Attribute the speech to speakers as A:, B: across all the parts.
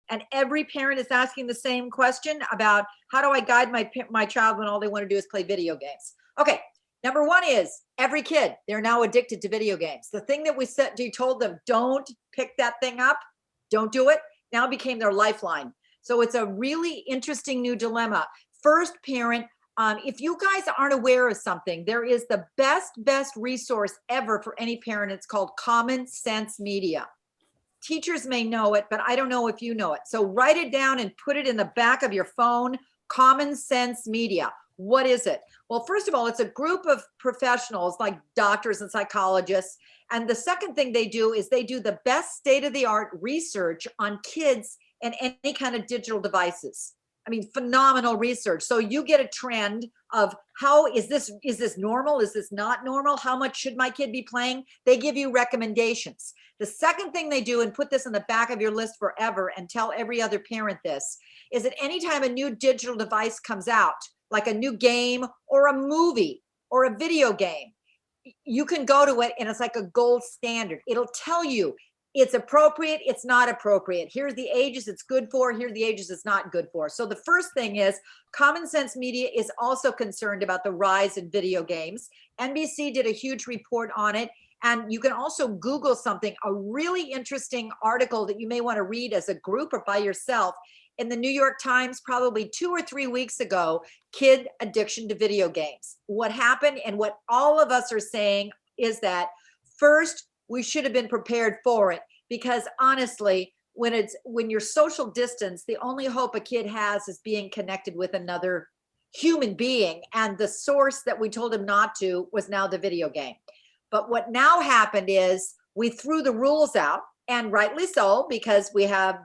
A: And every parent is asking the same question about how do I guide my child when all they want to do is play video games? Okay, number one is every kid, they're now addicted to video games. The thing that you told them, don't pick that thing up, don't do it, now became their lifeline. So it's a really interesting new dilemma. First, parent, if you guys aren't aware of something, there is the best resource ever for any parent. It's called Common Sense Media. Teachers may know it, but I don't know if you know it. So write it down and put it in the back of your phone. Common Sense Media. What is it? Well, first of all, it's a group of professionals like doctors and psychologists. And the second thing they do is they do the best state-of-the-art research on kids and any kind of digital devices. I mean, phenomenal research. So you get a trend of how is this normal? Is this not normal? How much should my kid be playing? They give you recommendations. The second thing they do, and put this in the back of your list forever and tell every other parent this, is that anytime a new digital device comes out, like a new game or a movie or a video game, you can go to it and it's like a gold standard. It'll tell you it's appropriate, it's not appropriate. Here's the ages it's good for, here are the ages it's not good for. So the first thing is Common Sense Media is also concerned about the rise in video games. NBC did a huge report on it. And you can also Google something, a really interesting article that you may want to read as a group or by yourself. In the New York Times, probably 2 or 3 weeks ago, kid addiction to video games. What happened and what all of us are saying is that first, we should have been prepared for it, because honestly, when you're social distance, the only hope a kid has is being connected with another human being. And the source that we told him not to was now the video game. But what now happened is we threw the rules out, and rightly so, because we have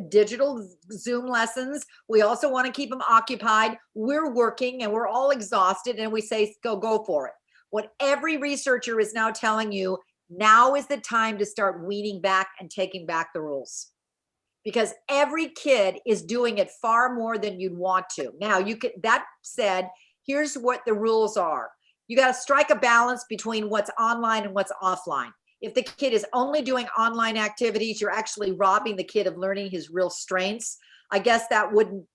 A: digital Zoom lessons. We also want to keep them occupied. We're working and we're all exhausted, and we say, go for it. What every researcher is now telling you, now is the time to start weaning back and taking back the rules, because every kid is doing it far more than you'd want to. Now, that said, here's what the rules are. You got to strike a balance between what's online and what's offline. If the kid is only doing online activities, you're actually robbing the kid of learning his real strengths. I guess that wouldn't,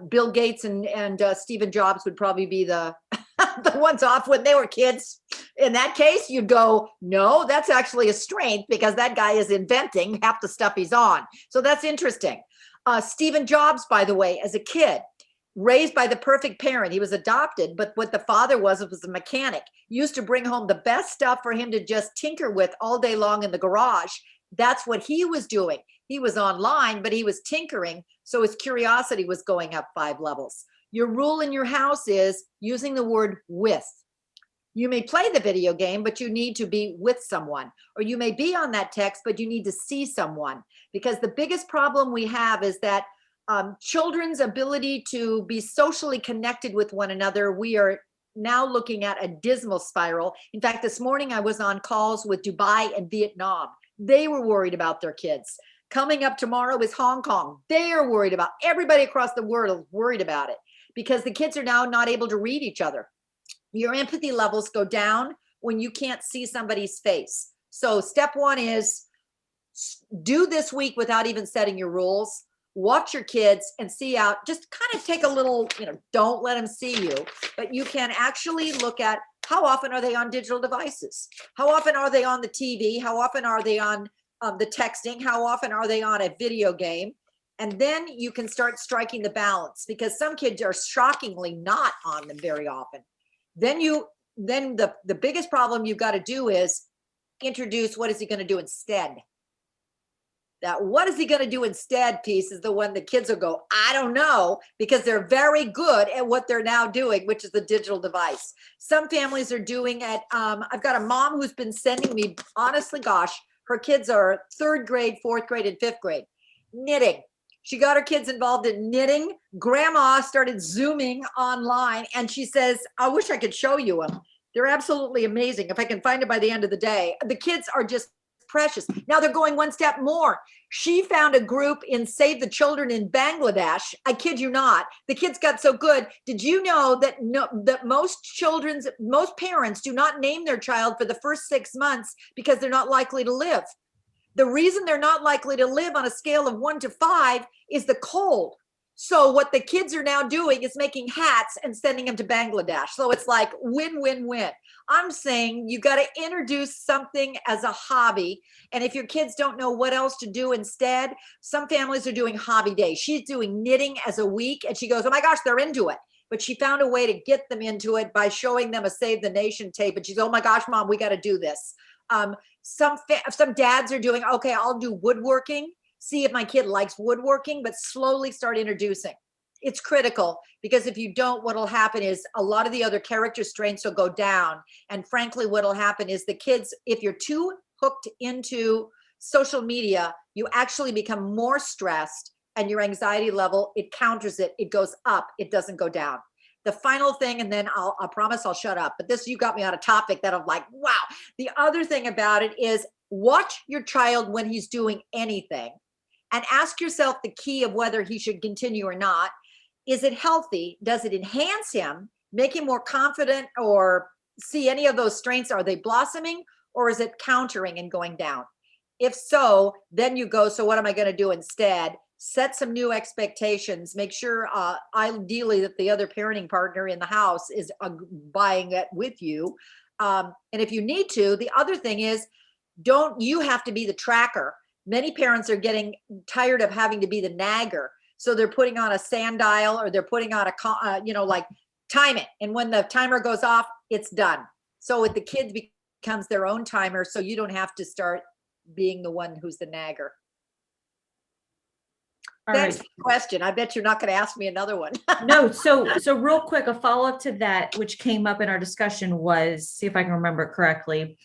A: Bill Gates and Stephen Jobs would probably be the the ones off when they were kids. In that case, you'd go, no, that's actually a strength, because that guy is inventing half the stuff he's on. So that's interesting. Stephen Jobs, by the way, as a kid, raised by the perfect parent. He was adopted, but what the father was a mechanic. Used to bring home the best stuff for him to just tinker with all day long in the garage. That's what he was doing. He was online, but he was tinkering. So his curiosity was going up 5 levels. Your rule in your house is using the word with. You may play the video game, but you need to be with someone. Or you may be on that text, but you need to see someone. Because the biggest problem we have is that children's ability to be socially connected with one another, we are now looking at a dismal spiral. In fact, this morning I was on calls with Dubai and Vietnam. They were worried about their kids. Coming up tomorrow is Hong Kong. They are worried about, everybody across the world is worried about it, because the kids are now not able to read each other. Your empathy levels go down when you can't see somebody's face. So step one is do this week without even setting your rules. Watch your kids and see out, just kind of take a little, don't let them see you, but you can actually look at how often are they on digital devices? How often are they on the TV? How often are they on the texting? How often are they on a video game? And then you can start striking the balance, because some kids are shockingly not on them very often. Then the biggest problem you've got to do is introduce, what is he going to do instead? That what is he going to do instead piece is the one the kids will go, I don't know, because they're very good at what they're now doing, which is the digital device. Some families are doing it. I've got a mom who's been sending me, honestly, gosh, her kids are 3rd grade, 4th grade, and 5th grade, knitting. She got her kids involved in knitting. Grandma started Zooming online, and she says, I wish I could show you them. They're absolutely amazing. If I can find it by the end of the day. The kids are just precious. Now they're going one step more. She found a group in Save the Children in Bangladesh. I kid you not. The kids got so good. Did you know that that most parents do not name their child for the first 6 months because they're not likely to live? The reason they're not likely to live on a scale of 1 to 5 is the cold. So what the kids are now doing is making hats and sending them to Bangladesh. So it's like win, win, win. I'm saying you got to introduce something as a hobby. And if your kids don't know what else to do instead, some families are doing hobby days. She's doing knitting as a week and she goes, oh my gosh, they're into it. But she found a way to get them into it by showing them a Save the Nation tape. And she's, oh my gosh, Mom, we got to do this. Some dads are doing, okay, I'll do woodworking. See if my kid likes woodworking, but slowly start introducing. It's critical because if you don't, what'll happen is a lot of the other character strengths will go down. And frankly, what'll happen is the kids, if you're too hooked into social media, you actually become more stressed and your anxiety level, it counters it. It goes up. It doesn't go down. The final thing, and then I promise I'll shut up, but this, you got me on a topic that I'm like, wow. The other thing about it is watch your child when he's doing anything. And ask yourself the key of whether he should continue or not. Is it healthy? Does it enhance him, make him more confident, or see any of those strengths? Are they blossoming, or is it countering and going down? If so, then you go, so what am I going to do instead? Set some new expectations. Make sure ideally that the other parenting partner in the house is buying it with you. And if you need to, the other thing is, don't you have to be the tracker. Many parents are getting tired of having to be the nagger. So they're putting on a sand dial or they're putting on like time it. And when the timer goes off, it's done. So with the kids becomes their own timer. So you don't have to start being the one who's the nagger. Thanks for the question. I bet you're not going to ask me another one.
B: No. So real quick, a follow-up to that, which came up in our discussion was, see if I can remember it correctly.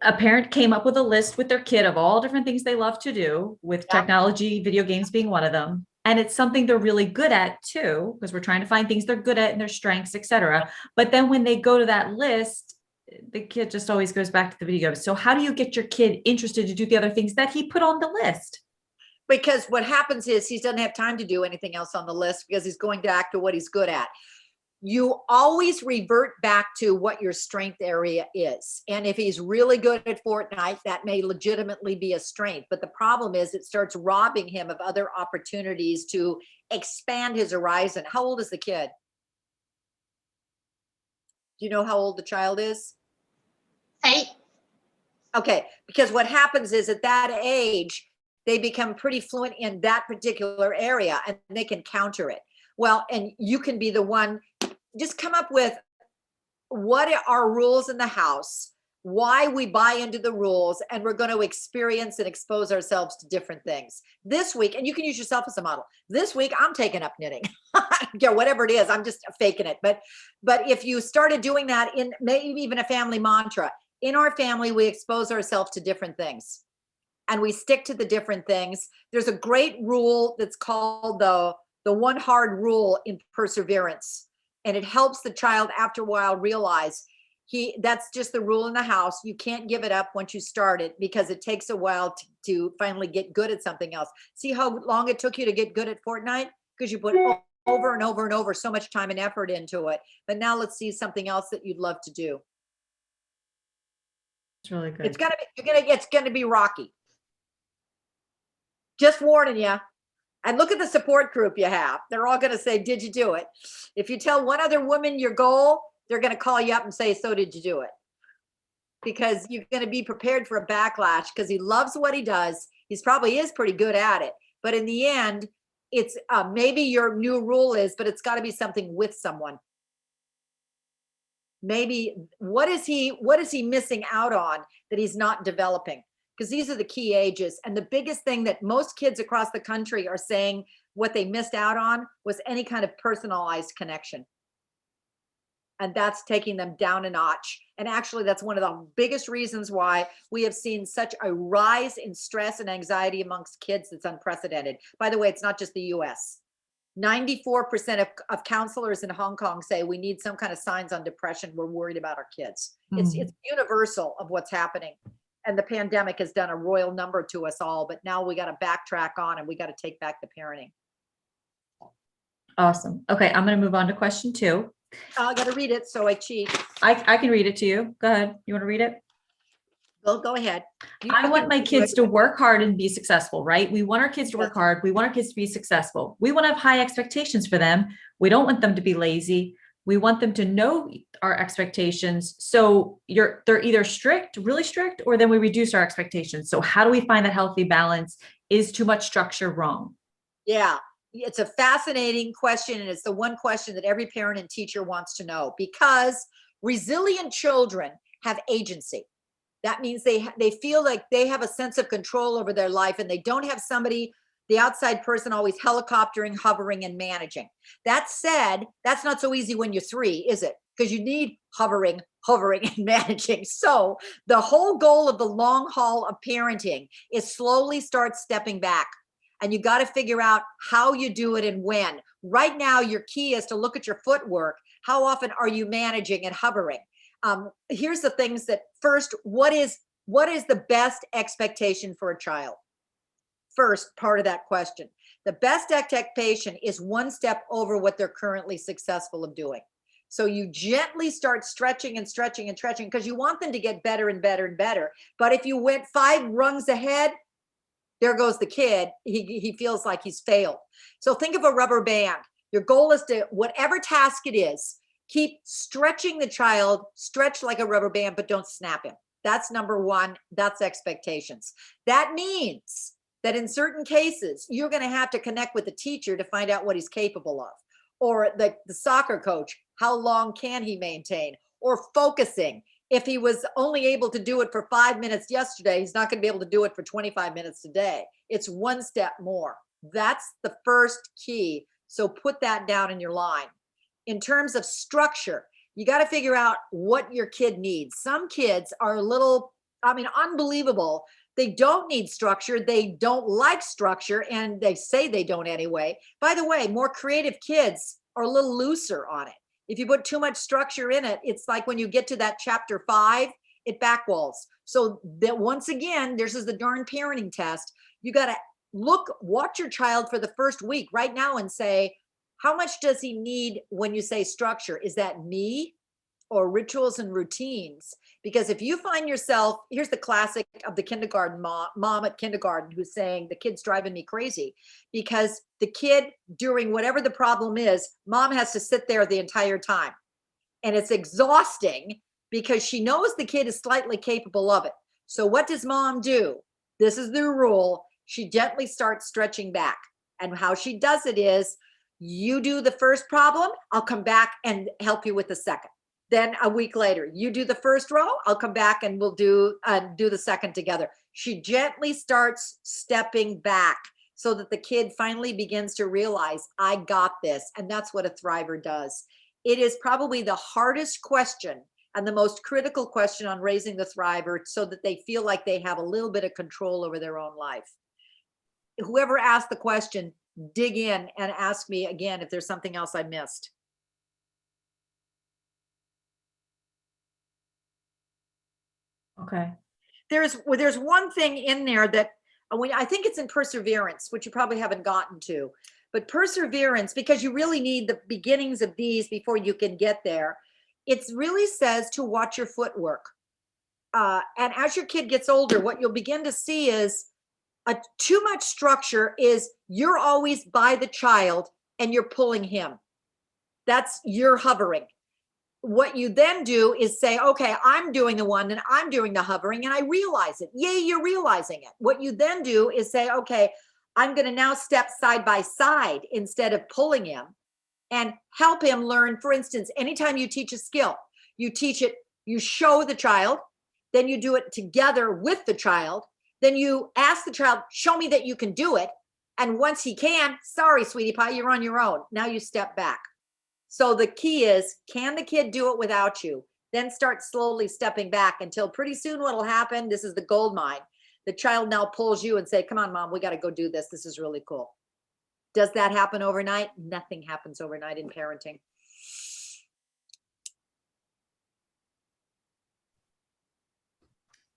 B: A parent came up with a list with their kid of all different things they love to do, with technology, video games being one of them. And it's something they're really good at too, because we're trying to find things they're good at and their strengths, etc. But then when they go to that list, the kid just always goes back to the video games. So how do you get your kid interested to do the other things that he put on the list?
A: Because what happens is he doesn't have time to do anything else on the list because he's going back to what he's good at. You always revert back to what your strength area is. And if he's really good at Fortnite, that may legitimately be a strength. But the problem is it starts robbing him of other opportunities to expand his horizon. How old is the kid? Do you know how old the child is?
C: 8.
A: Okay, because what happens is at that age, they become pretty fluent in that particular area and they can counter it. Well, and you can be the one, just come up with what are rules in the house, why we buy into the rules, and we're going to experience and expose ourselves to different things. This week, and you can use yourself as a model. This week, I'm taking up knitting. Yeah, whatever it is, I'm just faking it. But if you started doing that in maybe even a family mantra, in our family, we expose ourselves to different things. And we stick to the different things. There's a great rule that's called the one hard rule in perseverance. And it helps the child after a while realize that's just the rule in the house. You can't give it up once you start it because it takes a while to finally get good at something else. See how long it took you to get good at Fortnite? Because you put over and over and over so much time and effort into it. But now let's see something else that you'd love to do.
B: It's really good.
A: It's gonna be rocky. Just warning you. And look at the support group you have. They're all going to say, did you do it? If you tell one other woman your goal, they're going to call you up and say, so did you do it? Because you're going to be prepared for a backlash because he loves what he does. He's probably is pretty good at it. But in the end, it's maybe your new rule is, but it's got to be something with someone. Maybe what is he missing out on that he's not developing? Because these are the key ages. And the biggest thing that most kids across the country are saying what they missed out on was any kind of personalized connection. And that's taking them down a notch. And actually, that's one of the biggest reasons why we have seen such a rise in stress and anxiety amongst kids that's unprecedented. By the way, it's not just the US. 94% of counselors in Hong Kong say we need some kind of signs on depression. We're worried about our kids. It's universal of what's happening. And the pandemic has done a royal number to us all, but now we got to backtrack on and we got to take back the parenting.
B: Awesome. Okay. I'm going to move on to question 2.
A: I got to read it. So I cheat.
B: I can read it to you. Go ahead. You want to read it?
A: Go ahead.
B: I want my kids to work hard and be successful, right? We want our kids to work
A: Yes.
B: hard. We want our kids to be successful. We want to have high expectations for them. We don't want them to be lazy. We want them to know our expectations. So they're either strict, really strict, or then we reduce our expectations. So how do we find that healthy balance? Is too much structure wrong?
A: Yeah, it's a fascinating question. And it's the one question that every parent and teacher wants to know, because resilient children have agency. That means they feel like they have a sense of control over their life, and they don't have somebody, the outside person, always helicoptering, hovering, and managing. That said, that's not so easy when you're 3, is it? Because you need hovering, and managing. So the whole goal of the long haul of parenting is slowly start stepping back. And you got to figure out how you do it and when. Right now, your key is to look at your footwork. How often are you managing and hovering? Here's the things that first, what is the best expectation for a child? First part of that question. The best expectation is one step over what they're currently successful of doing. So you gently start stretching and stretching and stretching, because you want them to get better and better and better. But if you went 5 rungs ahead, there goes the kid. He feels like he's failed. So think of a rubber band. Your goal is to, whatever task it is, keep stretching the child, stretch like a rubber band, but don't snap him. That's number one. That's expectations. That means that in certain cases, you're going to have to connect with the teacher to find out what he's capable of. Or the soccer coach, how long can he maintain? Or focusing. If he was only able to do it for 5 minutes yesterday, he's not going to be able to do it for 25 minutes today. It's one step more. That's the first key. So put that down in your line. In terms of structure, you got to figure out what your kid needs. Some kids are a little, unbelievable. They don't need structure. They don't like structure, and they say they don't anyway. By the way, more creative kids are a little looser on it. If you put too much structure in it, it's like when you get to that chapter 5, it backwalls. So that once again, this is the darn parenting test. You got to watch your child for the first week right now and say, how much does he need when you say structure? Is that me or rituals and routines? Because if you find yourself, here's the classic of the kindergarten mom at kindergarten who's saying, the kid's driving me crazy, because the kid, during whatever the problem is, mom has to sit there the entire time. And it's exhausting because she knows the kid is slightly capable of it. So what does mom do? This is the rule. She gently starts stretching back. And how she does it is, you do the first problem, I'll come back and help you with the second. Then a week later, you do the first row, I'll come back and we'll do the second together. She gently starts stepping back so that the kid finally begins to realize, I got this. And that's what a thriver does. It is probably the hardest question and the most critical question on raising the thriver, so that they feel like they have a little bit of control over their own life. Whoever asked the question, dig in and ask me again if there's something else I missed.
B: Okay.
A: There's one thing in there that I think it's in perseverance, which you probably haven't gotten to, but perseverance, because you really need the beginnings of these before you can get there. It really says to watch your footwork. And as your kid gets older, what you'll begin to see is too much structure is you're always by the child and you're pulling him. You're hovering. What you then do is say, okay, I'm doing the one and I'm doing the hovering, and I realize it. Yay, you're realizing it. What you then do is say, okay, I'm going to now step side by side instead of pulling him, and help him learn. For instance, anytime you teach a skill, you teach it, you show the child, then you do it together with the child. Then you ask the child, show me that you can do it. And once he can, sorry, sweetie pie, you're on your own. Now you step back. So the key is, can the kid do it without you? Then start slowly stepping back until pretty soon what'll happen, this is the gold mine. The child now pulls you and say, come on, mom, we got to go do this. This is really cool. Does that happen overnight? Nothing happens overnight in parenting.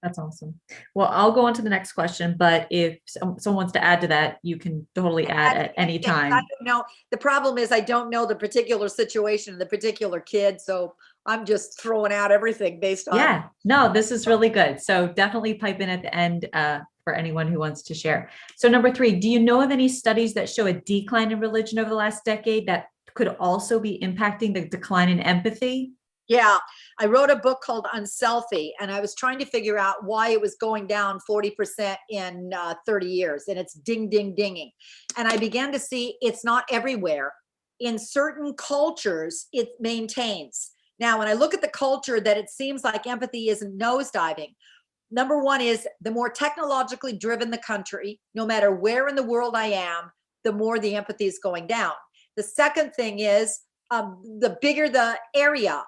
B: That's awesome. Well, I'll go on to the next question, but if someone wants to add to that, you can totally add at any
A: I
B: time.
A: don't know. The problem is I don't know the particular situation, the particular kid. So I'm just throwing out everything based on.
B: Yeah, no, this is really good. So definitely pipe in at the end for anyone who wants to share. So number 3, do you know of any studies that show a decline in religion over the last decade that could also be impacting the decline in empathy?
A: Yeah, I wrote a book called UnSelfie, and I was trying to figure out why it was going down 40% in 30 years, and it's ding, ding, dinging. And I began to see it's not everywhere. In certain cultures, it maintains. Now, when I look at the culture that it seems like empathy isn't nosediving, number one is the more technologically driven the country, no matter where in the world I am, the more the empathy is going down. The second thing is the bigger the area,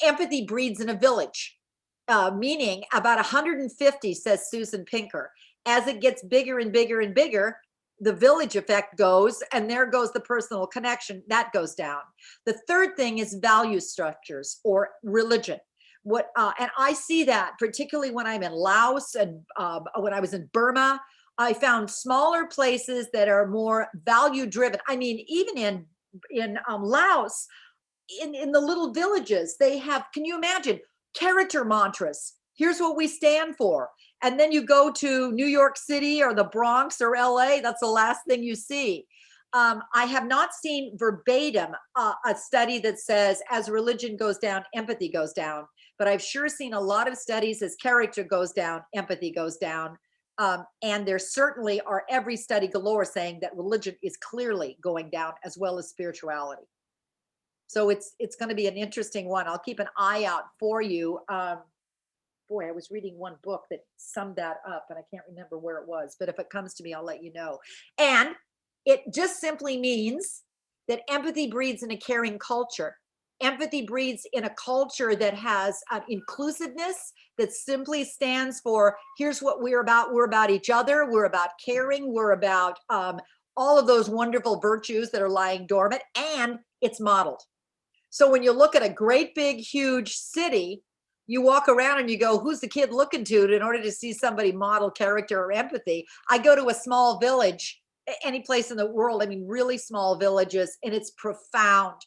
A: empathy breeds in a village, meaning about 150, says Susan Pinker. As it gets bigger and bigger and bigger, the village effect goes, and there goes the personal connection, that goes down. The third thing is value structures or religion. And I see that particularly when I'm in Laos and when I was in Burma, I found smaller places that are more value driven. I mean, even in Laos, in the little villages, they have, can you imagine, character mantras? Here's what we stand for. And then you go to New York City or the Bronx or LA, that's the last thing you see. I have not seen verbatim a study that says as religion goes down, empathy goes down. But I've sure seen a lot of studies as character goes down, empathy goes down. And there certainly are every study galore saying that religion is clearly going down as well as spirituality. So it's going to be an interesting one. I'll keep an eye out for you. Boy, I was reading one book that summed that up, and I can't remember where it was. But if it comes to me, I'll let you know. And it just simply means that empathy breeds in a caring culture. Empathy breeds in a culture that has inclusiveness, that simply stands for here's what we're about. We're about each other. We're about caring. We're about all of those wonderful virtues that are lying dormant, and it's modeled. So when you look at a great big huge city, you walk around and you go, who's the kid looking to in order to see somebody model character or empathy? I go to a small village, any place in the world, I mean really small villages, and it's profound.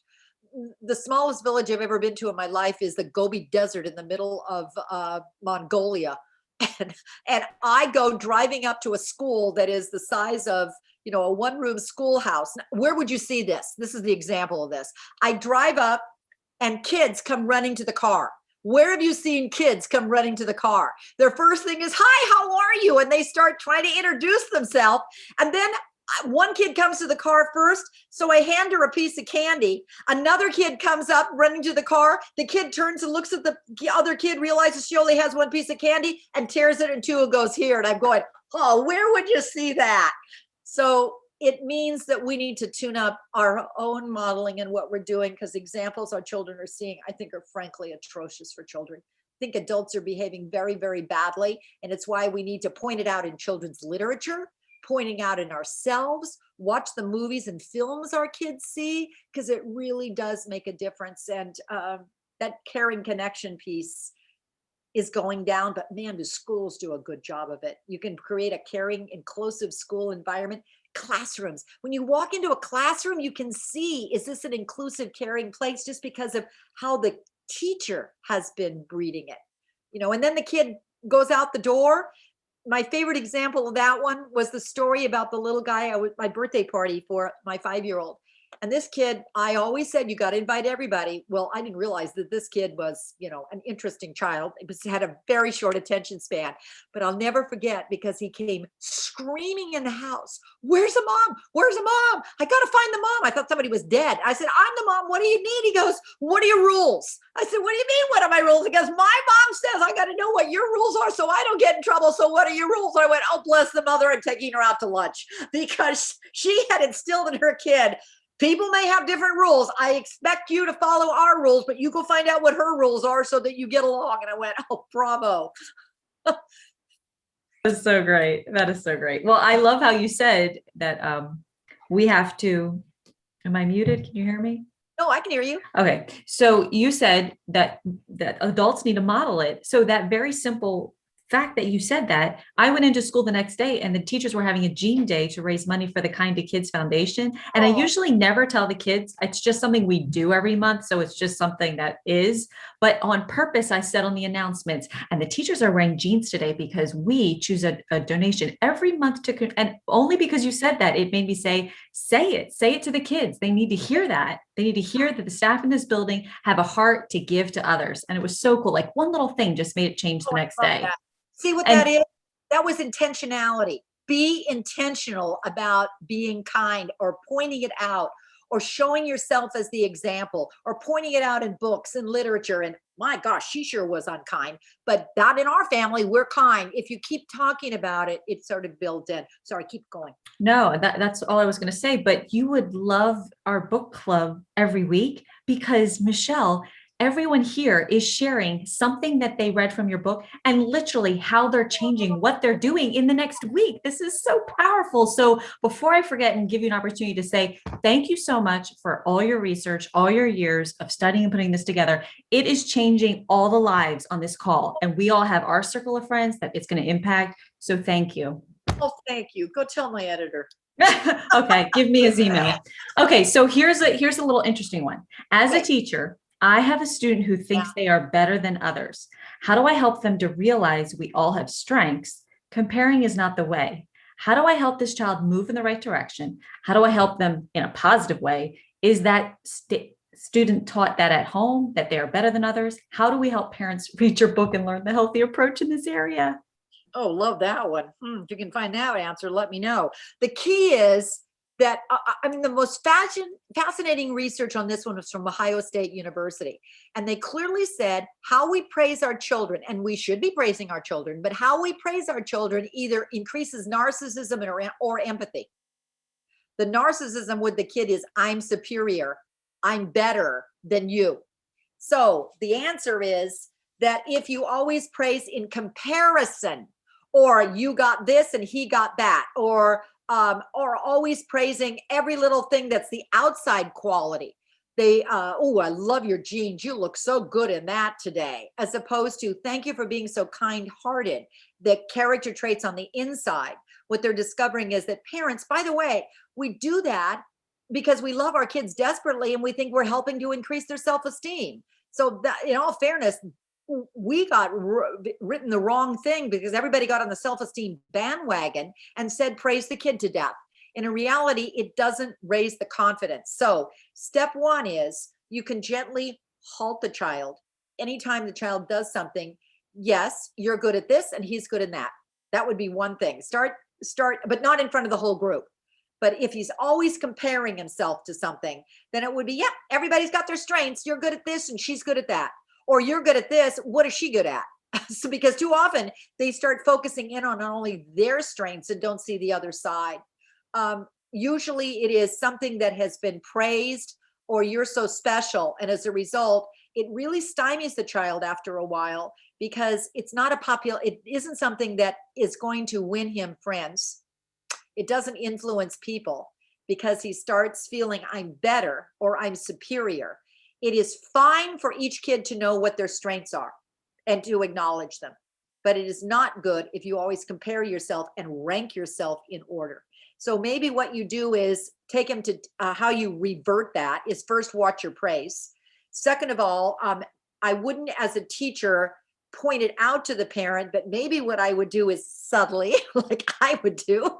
A: The smallest village I've ever been to in my life is the Gobi Desert in the middle of Mongolia. And I go driving up to a school that is the size of, a one-room schoolhouse. Where would you see this? This is the example of this. I drive up and kids come running to the car. Where have you seen kids come running to the car? Their first thing is, hi, how are you? And they start trying to introduce themselves. And then one kid comes to the car first, so I hand her a piece of candy. Another kid comes up running to the car. The kid turns and looks at the other kid, realizes she only has one piece of candy, and tears it in two and goes here. And I'm going, oh, where would you see that? So it means that we need to tune up our own modeling and what we're doing, because examples our children are seeing, I think, are frankly atrocious for children. I think adults are behaving very, very badly. And it's why we need to point it out in children's literature, pointing out in ourselves, watch the movies and films our kids see, because it really does make a difference. And that caring connection piece is going down, but man, do schools do a good job of it. You can create a caring, inclusive school environment. Classrooms, when you walk into a classroom, you can see, is this an inclusive, caring place, just because of how the teacher has been breeding it, and then the kid goes out the door. My favorite example of that one was the story about the little guy my birthday party for my 5-year-old. And this kid, I always said, you got to invite everybody. Well, I didn't realize that this kid was, an interesting child. Had a very short attention span, but I'll never forget, because he came screaming in the house. Where's the mom? Where's the mom? I got to find the mom. I thought somebody was dead. I said, I'm the mom. What do you need? He goes, what are your rules? I said, what do you mean? What are my rules? He goes, my mom says I got to know what your rules are so I don't get in trouble. So what are your rules? I went, oh, bless the mother, and taking her out to lunch, because she had instilled in her kid, people may have different rules. I expect you to follow our rules, but you go find out what her rules are so that you get along. And I went, oh, bravo.
B: That's so great. That is so great. Well, I love how you said that we have to, am I muted? Can you hear me?
A: No, I can hear you.
B: Okay. So you said that adults need to model it. So that very simple fact that you said that, I went into school the next day and the teachers were having a gene day to raise money for the Kind to Kids Foundation. And I
A: Oh,
B: usually never tell the kids, it's just something we do every month. So it's just something that is, but on purpose, I said on the announcements, and the teachers are wearing jeans today because we choose a donation every month and only because you said that, it made me say it to the kids. They need to hear that. They need to hear that the staff in this building have a heart to give to others. And it was so cool. Like one little thing just made it change the next
A: love
B: day.
A: that. See what that
B: And
A: is? That was intentionality. Be intentional about being kind or pointing it out or showing yourself as the example or pointing it out in books and literature. And my gosh, she sure was unkind, but not in our family. We're kind. If you keep talking about it, it's sort of built in. Sorry, keep going.
B: no, that's all I was going to say. But you would love our book club every week because Michelle, everyone here is sharing something that they read from your book and literally how they're changing what they're doing in the next week. This is so powerful. So before I forget and give you an opportunity to say, thank you so much for all your research, all your years of studying and putting this together. It is changing all the lives on this call. And we all have our circle of friends that it's going to impact. So thank you.
A: Oh, thank you. Go tell my editor.
B: Okay, give me his email. Okay, so here's a little interesting one. As a
A: Okay.
B: teacher, I have a student who thinks they are better than others. How do I help them to realize we all have strengths? Comparing is not the way. How do I help this child move in the right direction? How do I help them in a positive way? Is that student taught that at home, that they are better than others? How do we help parents read your book and learn the healthy approach in this area?
A: Oh, love that one. If you can find that answer, let me know. The key is that, I mean, the most fascinating research on this one was from Ohio State University. And they clearly said how we praise our children, and we should be praising our children, but how we praise our children either increases narcissism or empathy. The narcissism with the kid is, I'm superior, I'm better than you. So the answer is that if you always praise in comparison, or you got this and he got that, or always praising every little thing that's the outside quality. They, oh, I love your jeans. You look so good in that today, as opposed to thank you for being so kind-hearted. The character traits on the inside. What they're discovering is that parents, by the way, we do that because we love our kids desperately and we think we're helping to increase their self-esteem. So that, in all fairness, we got written the wrong thing because everybody got on the self-esteem bandwagon and said, praise the kid to death. In reality, it doesn't raise the confidence. So step one is you can gently halt the child. Anytime the child does something, yes, you're good at this and he's good in that. That would be one thing. Start, but not in front of the whole group. But if he's always comparing himself to something, then it would be, yeah, everybody's got their strengths. You're good at this and she's good at that. Or you're good at this, what is she good at? So because too often they start focusing in on not only their strengths and don't see the other side. Usually it is something that has been praised or you're so special. And as a result, it really stymies the child after a while because it's not it isn't something that is going to win him friends. It doesn't influence people because he starts feeling I'm better or I'm superior. It is fine for each kid to know what their strengths are and to acknowledge them. But it is not good if you always compare yourself and rank yourself in order. So maybe what you do is take him to how you revert that is first watch your praise. Second of all, I wouldn't as a teacher point it out to the parent, but maybe what I would do is subtly, like I would do,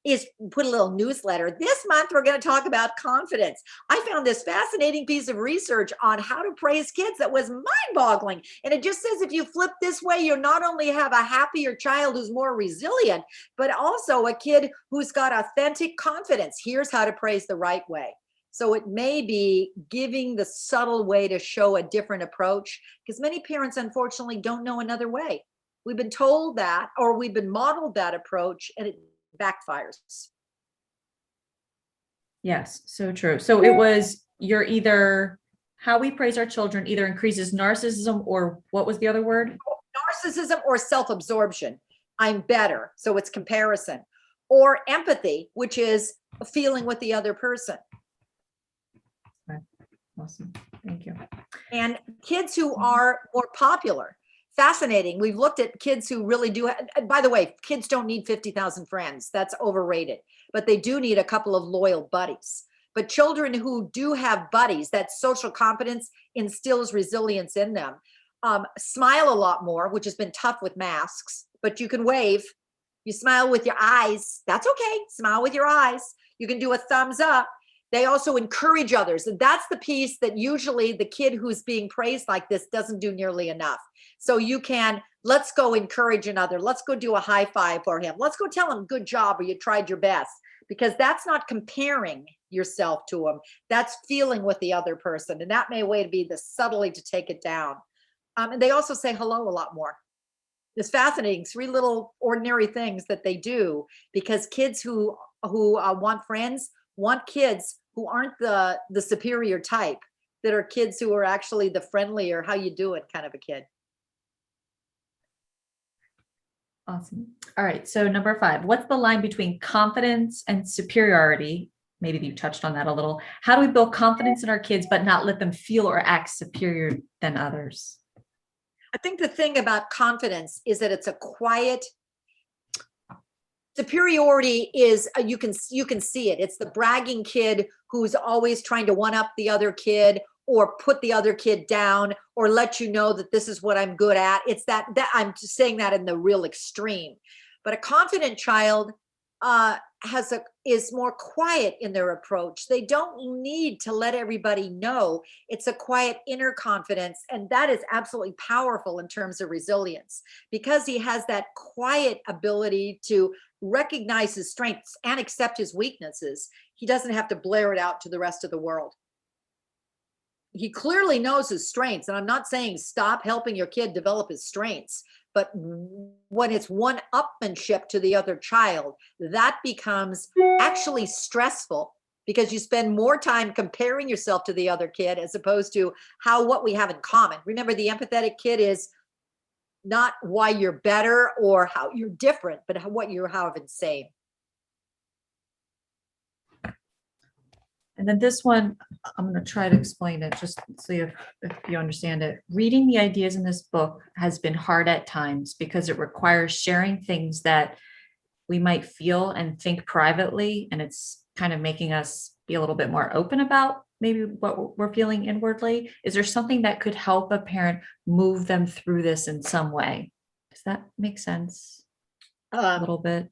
A: is put a little newsletter. This month, we're going to talk about confidence. I found this fascinating piece of research on how to praise kids that was mind-boggling. And it just says if you flip this way, you not only have a happier child who's more resilient, but also a kid who's got authentic confidence. Here's how to praise the right way. So it may be giving the subtle way to show a different approach, because many parents, unfortunately, don't know another way. We've been told that, or we've been modeled that approach, and it backfires.
B: Yes, so true. So it was you're either how we praise our children either increases narcissism or what was the other word?
A: Narcissism or self-absorption. I'm better. So it's comparison. Or empathy, which is feeling with the other person.
B: Okay. Awesome. Thank you.
A: And kids who are more popular. fascinating. We've looked at kids who really do. And by the way, kids don't need 50,000 friends. That's overrated. But they do need a couple of loyal buddies. But children who do have buddies, that social competence instills resilience in them. Smile a lot more, which has been tough with masks, but you can wave. You smile with your eyes. That's okay. Smile with your eyes. You can do a thumbs up. They also encourage others. And that's the piece that usually the kid who's being praised like this doesn't do nearly enough. So you can, let's go encourage another. Let's go do a high five for him. Let's go tell him good job or you tried your best, because that's not comparing yourself to him. That's feeling with the other person. And that may way to be the subtly to take it down. And they also say hello a lot more. It's fascinating. 3 little ordinary things that they do, because kids who want friends want kids who aren't the superior type, that are kids who are actually the friendlier, how you doing kind of a kid.
B: Awesome. All right. So number 5, what's the line between confidence and superiority? Maybe you touched on that a little. How do we build confidence in our kids, but not let them feel or act superior than others?
A: I think the thing about confidence is that it's a quiet. Superiority is you can see it. It's the bragging kid who's always trying to one up the other kid or put the other kid down or let you know that this is what I'm good at. It's that I'm just saying that in the real extreme. But a confident child is more quiet in their approach. They don't need to let everybody know. It's a quiet inner confidence, and that is absolutely powerful in terms of resilience, because he has that quiet ability to recognize his strengths and accept his weaknesses. He doesn't have to blare it out to the rest of the world. He clearly knows his strengths, and I'm not saying stop helping your kid develop his strengths, but when it's one-upmanship to the other child, that becomes actually stressful, because you spend more time comparing yourself to the other kid as opposed to what we have in common. Remember, the empathetic kid is not why you're better or how you're different, but what you're having same.
B: And then this one, I'm going to try to explain it just so if you understand it. Reading the ideas in this book has been hard at times because it requires sharing things that we might feel and think privately. And it's kind of making us be a little bit more open about maybe what we're feeling inwardly. Is there something that could help a parent move them through this in some way? Does that make sense? A little bit.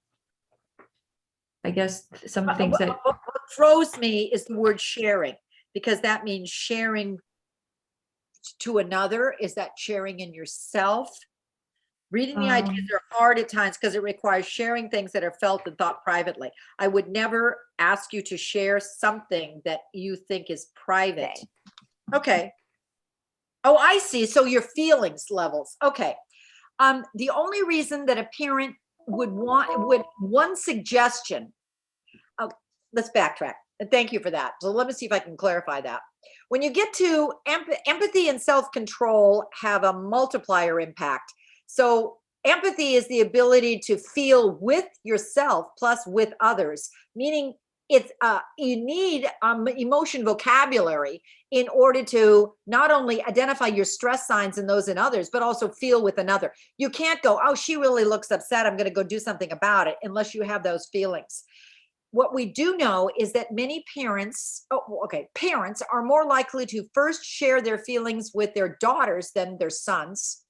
B: I guess some things that
A: what throws me is the word sharing, because that means sharing to another. Is that sharing in yourself? Reading the ideas are hard at times because it requires sharing things that are felt and thought privately. I would never ask you to share something that you think is private. Okay. Oh, I see. So your feelings levels. Okay. The only reason that a parent would one suggestion. Oh, let's backtrack. And thank you for that. So let me see if I can clarify that. When you get to empathy and self-control have a multiplier impact. So empathy is the ability to feel with yourself plus with others, meaning it's you need emotion vocabulary in order to not only identify your stress signs and those in others, but also feel with another. You can't go, oh, she really looks upset, I'm going to go do something about it, unless you have those feelings. What we do know is that many parents, parents are more likely to first share their feelings with their daughters than their sons,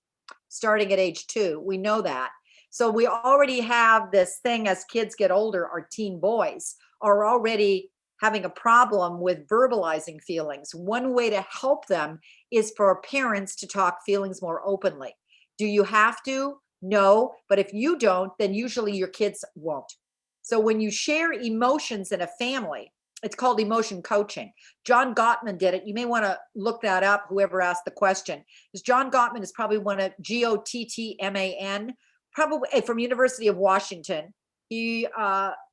A: starting at age 2. We know that. So we already have this thing as kids get older, our teen boys are already having a problem with verbalizing feelings. One way to help them is for parents to talk feelings more openly. Do you have to? No, but if you don't, then usually your kids won't. So when you share emotions in a family, it's called emotion coaching. John Gottman did it. You may want to look that up, whoever asked the question. Because John Gottman is probably one of Gottman, probably from University of Washington. He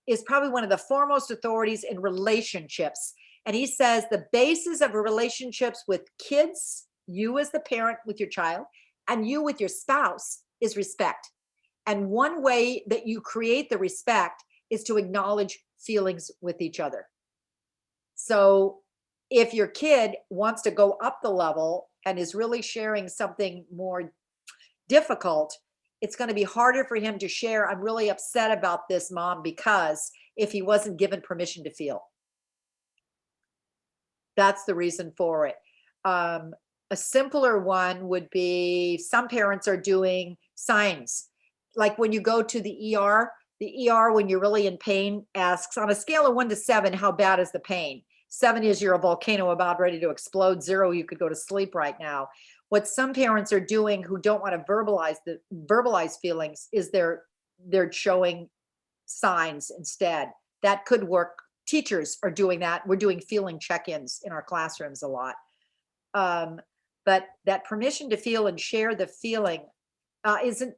A: is probably one of the foremost authorities in relationships. And he says the basis of relationships with kids, you as the parent with your child, and you with your spouse, is respect. And one way that you create the respect is to acknowledge feelings with each other. So if your kid wants to go up the level and is really sharing something more difficult, it's going to be harder for him to share, I'm really upset about this, mom, because if he wasn't given permission to feel. That's the reason for it. A simpler one would be, some parents are doing signs. Like when you go to the ER, when you're really in pain, asks on a scale of 1 to 7, how bad is the pain? 7 is you're a volcano about ready to explode. 0, you could go to sleep right now. What some parents are doing who don't want to verbalize feelings is they're showing signs instead. That could work. Teachers are doing that. We're doing feeling check-ins in our classrooms a lot. But that permission to feel and share the feeling isn't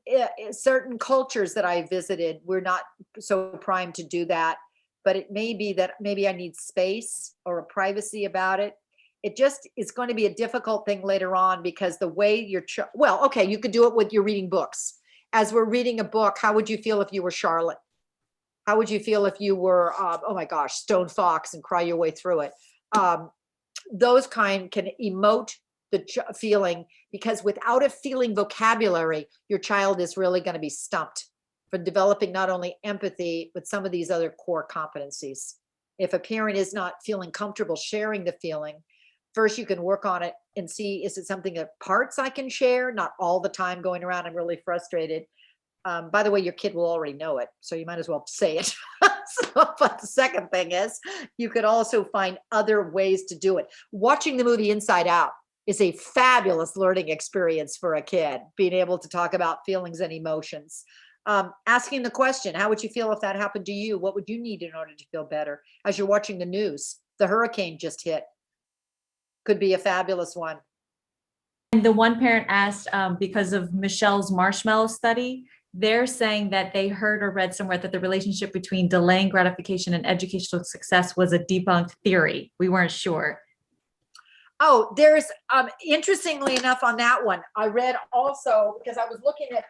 A: certain cultures that I visited, we're not so primed to do that. But it may be that maybe I need space or a privacy about it. It just is going to be a difficult thing later on, because the way well, okay, you could do it with your reading books. As we're reading a book, how would you feel if you were Charlotte? How would you feel if you were, oh my gosh, Stone Fox, and cry your way through it? Those kind can emote the feeling, because without a feeling vocabulary, your child is really going to be stumped for developing not only empathy, but some of these other core competencies. If a parent is not feeling comfortable sharing the feeling, first you can work on it and see, is it something that parts I can share, not all the time going around, I'm really frustrated. By the way, your kid will already know it, so you might as well say it. But the second thing is, you could also find other ways to do it. Watching the movie Inside Out is a fabulous learning experience for a kid, being able to talk about feelings and emotions. Asking the question, how would you feel if that happened to you? What would you need in order to feel better? As you're watching the news, the hurricane just hit. Could be a fabulous one.
B: And the one parent asked, because of Michelle's marshmallow study, they're saying that they heard or read somewhere that the relationship between delaying gratification and educational success was a debunked theory. We weren't sure.
A: Oh, there's, interestingly enough on that one, I read also, because I was looking at,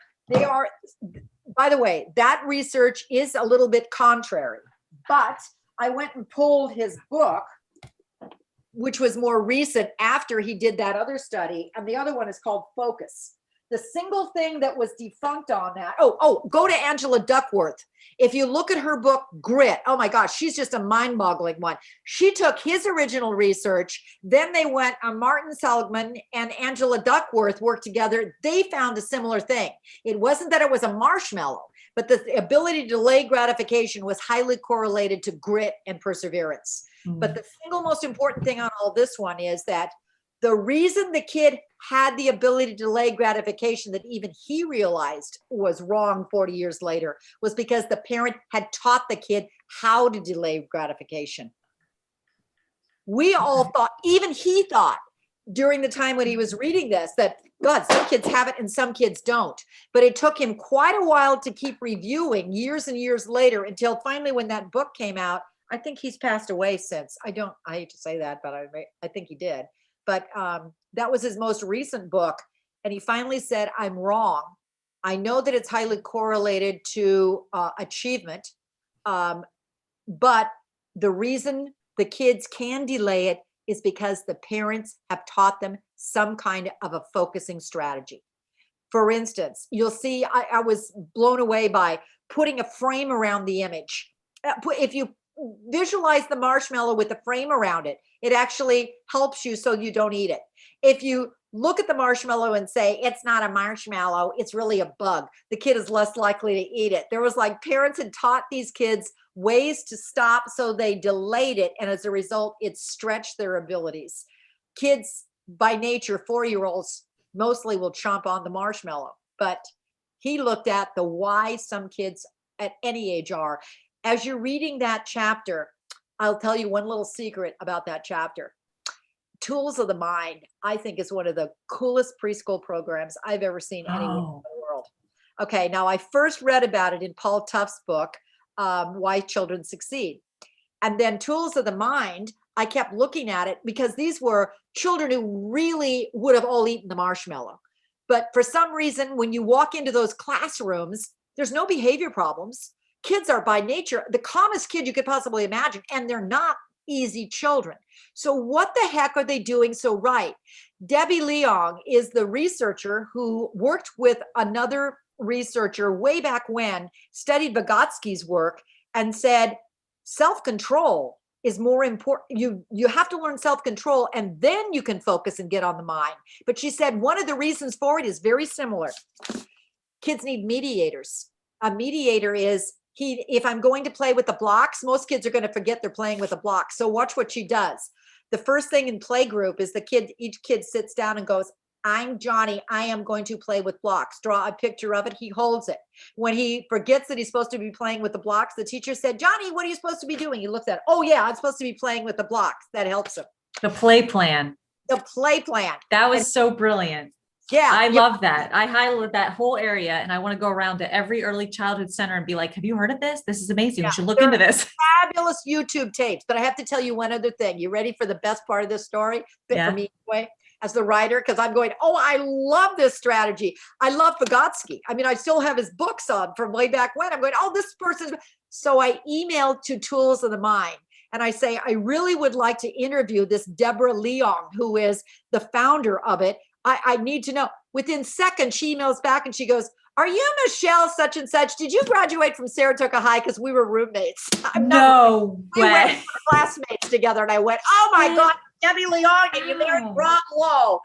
A: by the way, that research is a little bit contrary, but I went and pulled his book, which was more recent after he did that other study. And the other one is called Focus. The single thing that was defunct on that, go to Angela Duckworth. If you look at her book, Grit, oh my gosh, she's just a mind-boggling one. She took his original research, then they went on Martin Seligman and Angela Duckworth worked together. They found a similar thing. It wasn't that it was a marshmallow, but the ability to delay gratification was highly correlated to grit and perseverance. But the single most important thing on all this one is that the reason the kid had the ability to delay gratification that even he realized was wrong 40 years later was because the parent had taught the kid how to delay gratification. We all thought, even he thought during the time when he was reading this, that God, some kids have it and some kids don't. But it took him quite a while to keep reviewing years and years later, until finally when that book came out. I think he's passed away since. I hate to say that, but I think he did. But that was his most recent book. And he finally said, I'm wrong. I know that it's highly correlated to achievement. But the reason the kids can delay it is because the parents have taught them some kind of a focusing strategy. For instance, you'll see, I was blown away by putting a frame around the image. If you visualize the marshmallow with a frame around it, it actually helps you so you don't eat it. If you look at the marshmallow and say, it's not a marshmallow, it's really a bug, the kid is less likely to eat it. There was like parents had taught these kids ways to stop, so they delayed it. And as a result, it stretched their abilities. Kids by nature, 4-year-olds mostly will chomp on the marshmallow, but he looked at the why some kids at any age are. As you're reading that chapter, I'll tell you one little secret about that chapter. Tools of the Mind, I think, is one of the coolest preschool programs I've ever seen anywhere in the world. Okay, now I first read about it in Paul Tuff's book, Why Children Succeed. And then Tools of the Mind, I kept looking at it because these were children who really would have all eaten the marshmallow. But for some reason, when you walk into those classrooms, there's no behavior problems. Kids are by nature the calmest kid you could possibly imagine, and they're not easy children. So what the heck are they doing so right? Debbie Leong is the researcher who worked with another researcher way back when, studied Vygotsky's work, and said self-control is more important. You have to learn self-control, and then you can focus and get on the mind. But she said one of the reasons for it is very similar. Kids need mediators. A mediator is, if I'm going to play with the blocks, most kids are going to forget they're playing with a block. So watch what she does. The first thing in play group is each kid sits down and goes, I'm Johnny. I am going to play with blocks. Draw a picture of it. He holds it. When he forgets that he's supposed to be playing with the blocks, the teacher said, Johnny, what are you supposed to be doing? He looks at it. Oh yeah, I'm supposed to be playing with the blocks. That helps him.
B: The play plan.
A: The play plan.
B: That was so brilliant.
A: Yeah.
B: I love that. I highlighted that whole area, and I want to go around to every early childhood center and be like, have you heard of this? This is amazing. You should look into this.
A: Fabulous YouTube tapes. But I have to tell you one other thing. You ready for the best part of this story? For me anyway, as the writer, because I'm going, oh, I love this strategy. I love Vygotsky. I mean, I still have his books on from way back when. I'm going, oh, this person. So I emailed to Tools of the Mind. And I say, I really would like to interview this Deborah Leong, who is the founder of it. I need to know. Within seconds, she emails back and she goes, are you Michelle such and such? Did you graduate from Saratoga High? Because we were roommates.
B: No
A: we
B: way.
A: went classmates together. And I went, oh my God, Debbie Leong, and you married Rob Lowe.